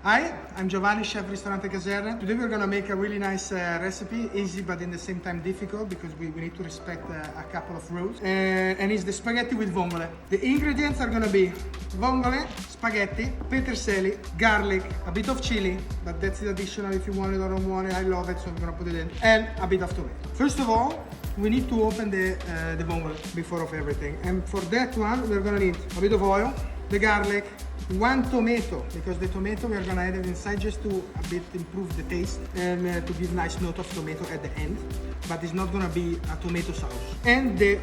Hi, I'm Giovanni, chef ristorante Kazerne. Today we're gonna make a really nice recipe, easy but in the same time difficult because we need to respect a couple of rules. And it's the spaghetti with vongole. The ingredients are gonna be vongole, spaghetti, peterselli, garlic, a bit of chili, but that's additional if you want it or don't want it. I love it, so I'm gonna put it in, and a bit of tomato. First of all, we need to open the vongole before of everything. And for that one, we're gonna need a bit of oil, the garlic, one tomato, because the tomato we are gonna add it inside just to a bit improve the taste and to give nice note of tomato at the end, but it's not gonna be a tomato sauce. And the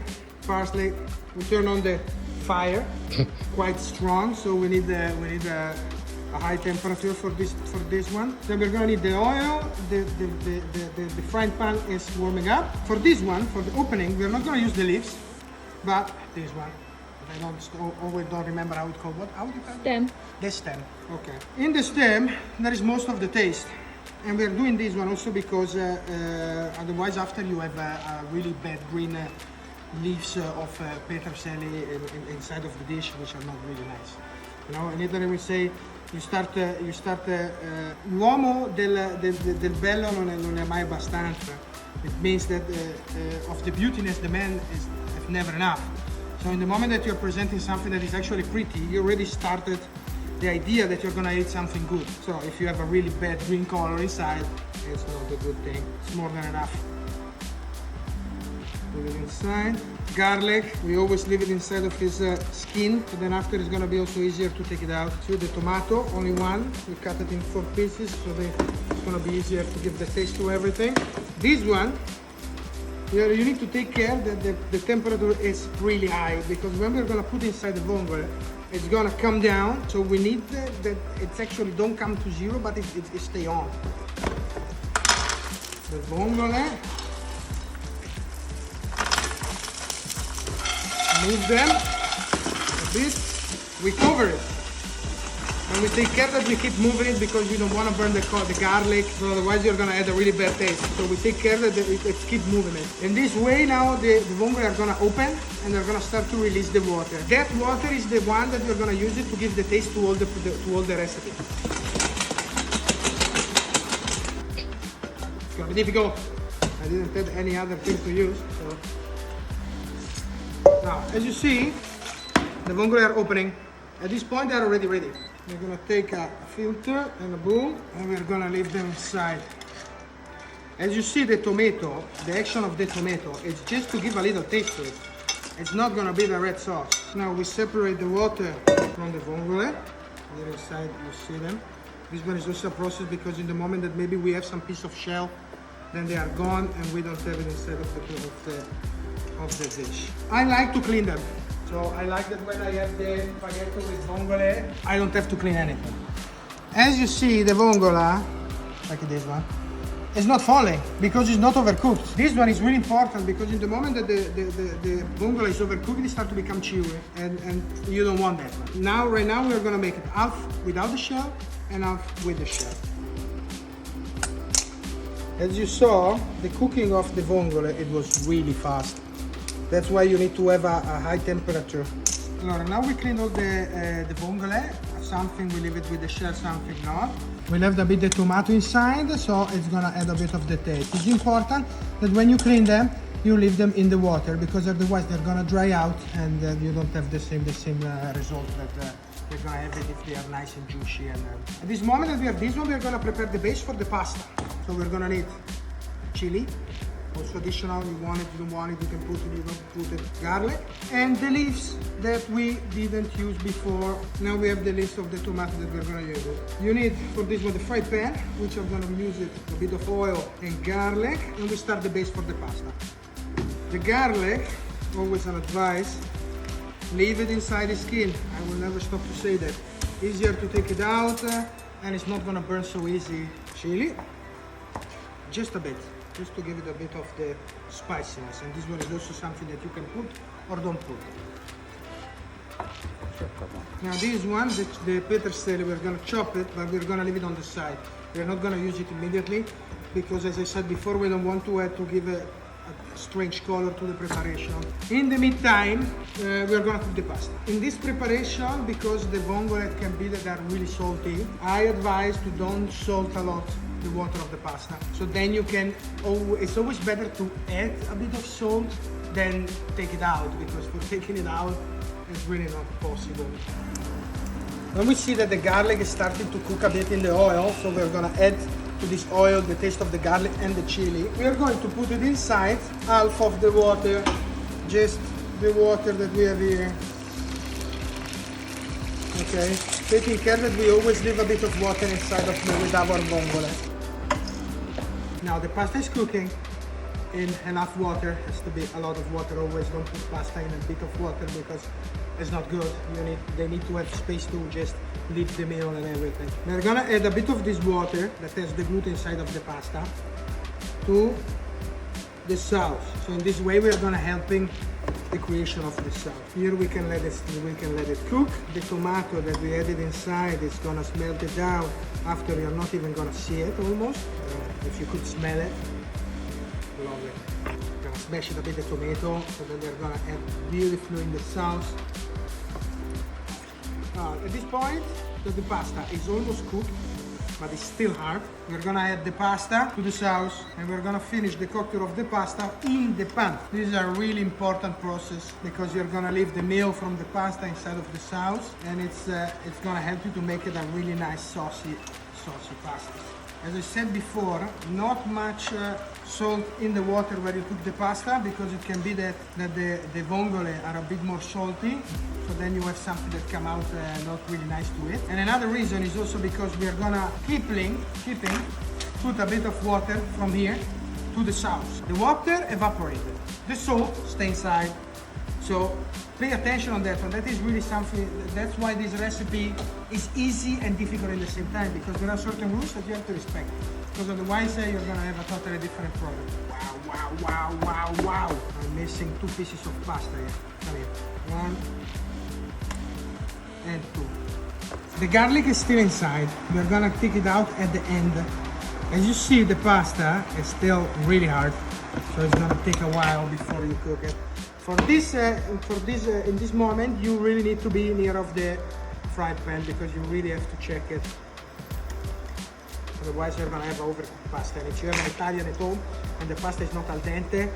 parsley, we turn on the fire quite strong, so we need a high temperature for this one. Then we're gonna need the oil. The frying pan is warming up. For this one, for the opening, we're not gonna use the leaves, but this one. I always don't remember how it's called. How do you call it? Stem. The stem. Okay. In the stem, there is most of the taste. And we're doing this one also because otherwise after you have a really bad green leaves of peterselli inside of the dish, which are not really nice. You know, in Italy we say l'uomo del bello non è mai abbastanza. It means that of the beautiness the man is never enough. So in the moment that you're presenting something that is actually pretty, you already started the idea that you're gonna eat something good. So if you have a really bad green color inside, it's not a good thing. It's more than enough. Put it inside. Garlic, we always leave it inside of his skin, so then after it's gonna be also easier to take it out. So the tomato, only one, we cut it in 4 pieces, so it's gonna be easier to give the taste to everything. This one, you need to take care that the temperature is really high, because when we're gonna put inside the vongole, it's gonna come down. So we need that it's actually don't come to zero, but it stay on. The vongole, move them a bit. We cover it. And we take care that we keep moving it because we don't want to burn the garlic, so otherwise you're going to add a really bad taste. So we take care that it keep moving it. In this way now the vongole are going to open and they're going to start to release the water. That water is the one that we're going to use it to give the taste to all the recipe. It's going to be difficult. I didn't have any other thing to use. So. Now, as you see, the vongole are opening. At this point, they're already ready. We're gonna take a filter and a bowl, and we're gonna leave them inside. As you see, the tomato, the action of the tomato, is just to give a little taste to it. It's not gonna be the red sauce. Now we separate the water from the vongole. There inside, you see them. This one is also a process because in the moment that maybe we have some piece of shell, then they are gone, and we don't have it inside of the dish. I like to clean them. So I like that when I have the spaghetti with vongole, I don't have to clean anything. As you see, the vongola, like this one, is not falling because it's not overcooked. This one is really important because in the moment that the vongole is overcooked, it starts to become chewy, and you don't want that one. Now, right now, we're gonna make it half without the shell and half with the shell. As you saw, the cooking of the vongole, it was really fast. That's why you need to have a high temperature. Now we clean all the vongole. Something we leave it with the shell, something not. We left a bit the tomato inside, so it's gonna add a bit of the taste. It's important that when you clean them, you leave them in the water because otherwise they're gonna dry out and you don't have the same result that you're gonna have it if they are nice and juicy. And at this moment that we have this one, we're gonna prepare the base for the pasta. So we're gonna need chili. Also additional, you want it, you don't want it, you can put it, you don't put it. Garlic. And the leaves that we didn't use before. Now we have the leaves of the tomato that we're gonna use it. You need for this one the fried pan, which I'm gonna use it, a bit of oil and garlic, and we start the base for the pasta. The garlic, always an advice, leave it inside the skin. I will never stop to say that. Easier to take it out, and it's not gonna burn so easy. Chili, just a bit. Just to give it a bit of the spiciness, and this one is also something that you can put or don't put. Now this one, the peterselli, we're gonna chop it, but we're gonna leave it on the side. We're not gonna use it immediately because, as I said before, we don't want to give a strange color to the preparation. In the meantime, we are gonna cook the pasta. In this preparation, because the vongole can be that are really salty, I advise to don't salt a lot the water of the pasta. So then you can, it's always better to add a bit of salt than take it out, because for taking it out, it's really not possible. When we see that the garlic is starting to cook a bit in the oil, so we're gonna add to this oil the taste of the garlic and the chili. We are going to put it inside half of the water, just the water that we have here. Okay, taking care that we always leave a bit of water inside of with our vongole. Now the pasta is cooking in enough water. Has to be a lot of water. Always don't put pasta in a bit of water because it's not good. They need to have space to just leave the meal and everything. We're gonna add a bit of this water that has the gluten inside of the pasta to the sauce. So in this way we're gonna helping the creation of the sauce. Here we can let it cook. The tomato that we added inside is gonna smelt it down. After you're not even gonna see it almost. If you could smell it, lovely. We're gonna smash it a bit the tomato so that they're gonna add beautifully in the sauce. At this point, the pasta is almost cooked, but it's still hard. We're gonna add the pasta to the sauce, and we're gonna finish the cooking of the pasta in the pan. This is a really important process because you're gonna leave the meal from the pasta inside of the sauce, and it's gonna help you to make it a really nice saucy pasta. As I said before, not much salt in the water where you cook the pasta, because it can be that the vongole are a bit more salty, so then you have something that come out not really nice to it. And another reason is also because we are gonna keeping put a bit of water from here to the sauce. The water evaporated, the salt stay inside. So pay attention on that one. That is really something, that's why this recipe is easy and difficult at the same time, because there are certain rules that you have to respect. Because otherwise you're gonna have a totally different product. Wow. I'm missing 2 pieces of pasta here. Come here. 1 and 2. The garlic is still inside. We're gonna take it out at the end. As you see, the pasta is still really hard, so it's gonna take a while before you cook it. In this moment, you really need to be near of the fry pan, because you really have to check it. Otherwise, you're gonna have overcooked pasta. And if you have an Italian at home and the pasta is not al dente.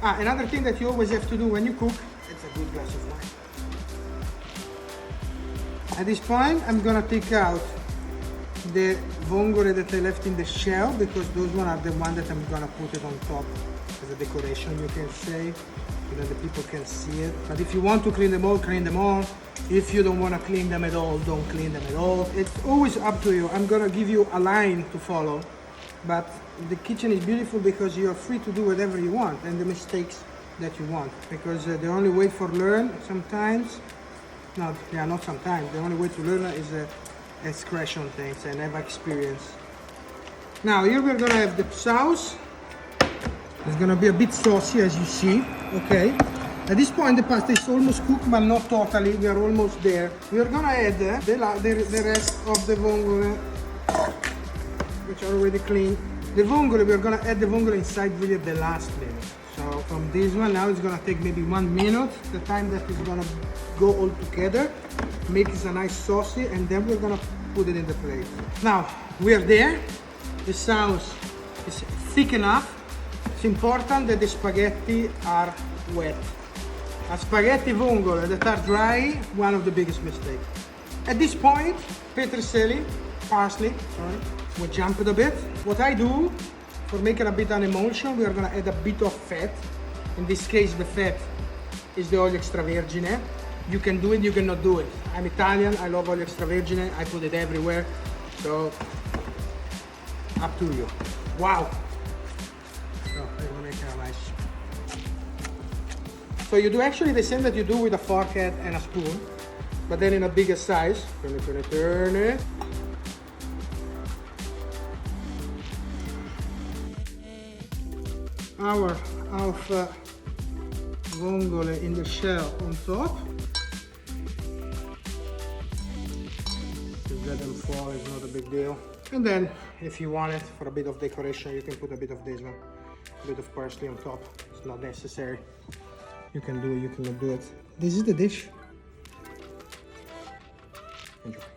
Another thing that you always have to do when you cook, it's a good glass of wine. At this point, I'm gonna take out the vongole that I left in the shell, because those one are the one that I'm gonna put it on top as a decoration, you can say, so that the people can see it. But if you want to clean them all, clean them all. If you don't want to clean them at all, don't clean them at all. It's always up to you. I'm gonna give you a line to follow, but the kitchen is beautiful because you are free to do whatever you want and the mistakes that you want. Because the only way for learn sometimes, not sometimes, the only way to learn is crash on things and have experience. Now here we're gonna have the sauce. It's gonna be a bit saucy, as you see, okay? At this point the pasta is almost cooked, but not totally, we are almost there. We are gonna add the rest of the vongole, which are already clean. The vongole, we are gonna add the vongole inside really at the last minute. So from this one, now it's gonna take maybe 1 minute, the time that it's gonna go all together, make it a nice saucy, and then we're gonna put it in the plate. Now, we are there. The sauce is thick enough. It's important that the spaghetti are wet. A spaghetti vongole that are dry, one of the biggest mistakes. At this point, parsley, we jump it a bit. What I do, for making a bit of an emulsion, we are gonna add a bit of fat. In this case, the fat is the olio extravergine. You can do it, you cannot do it. I'm Italian, I love olio extravergine, I put it everywhere. So, up to you. Wow! So, I'm gonna make it nice. So you do actually the same that you do with a fork and a spoon, but then in a bigger size. Turn it. Our half vongole in the shell on top. Just let them fall, it's not a big deal. And then, if you want it for a bit of decoration, you can put a bit of this one. A bit of parsley on top. It's not necessary. You can do it, you cannot do it. This is the dish. Enjoy.